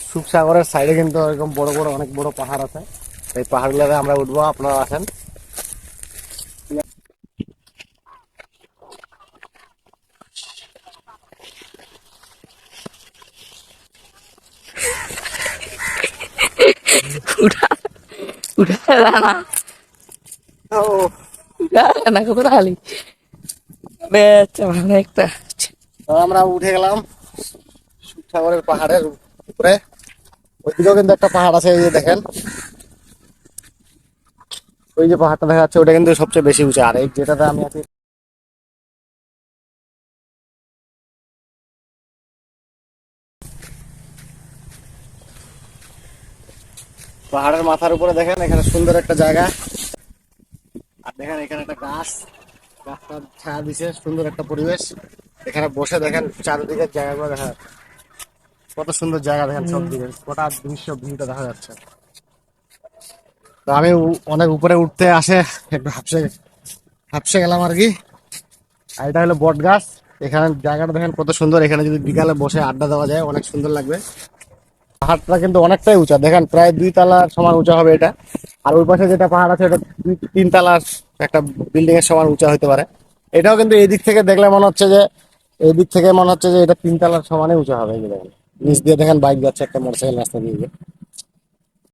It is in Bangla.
সুখসাগরের সাইডে কিন্তু এরকম বড় বড় অনেক বড় পাহাড় আছে। এই পাহাড়গুলোতে আমরা উঠবো, আপনারা আসেন। udah udah lama udah enak aku kali beca mana একটা তো আমরা উঠে গেলাম সুখসাগরের পাহাড়ের উপরে। ওইদিকেও কিন্তু একটা পাহাড় আছে, এই যে দেখেন, ওই যে পাহাড়টা দেখা যাচ্ছে ওটা কিন্তু সবচেয়ে বেশি উঁচু। আর এই যেটাতে আমি আছি পাহাড়ের মাথার উপরে, দেখেন এখানে সুন্দর একটা জায়গা। আর দেখেন এখানে একটা গাছটা ছায়া দিছে, সুন্দর একটা পরিবেশ। এখানে বসে দেখেন চারিদিকের জায়গাগুলো দেখা যাচ্ছে, কত সুন্দর জায়গা দেখেন, সব দিকে গোটা দৃশ্য ভিউটা দেখা যাচ্ছে। তো আমি অনেক উপরে উঠতে আসে একটু হাঁপসে গেলাম আর কি। আর এটা হলো বট গাছ। এখানে জায়গাটা দেখেন কত সুন্দর, এখানে যদি বিকালে বসে আড্ডা দেওয়া যায় অনেক সুন্দর লাগবে। পাহাড়টা কিন্তু অনেকটাই উঁচা, দেখেন প্রায় 2 তলার সমান উঁচা হবে এটা। আর ওই পাশে যেটা পাহাড় আছে এটা 3 তলার একটা বিল্ডিং এর সমান উঁচা হতে পারে। এটাও কিন্তু এই দিক থেকে দেখলে মনে হচ্ছে যে এটা 3 তলার সমানে উঁচা হবে। এই যে দেখেন নিচ দিয়ে দেখেন বাইক যাচ্ছে, একটা মোটরসাইকেল রাস্তা দিয়ে।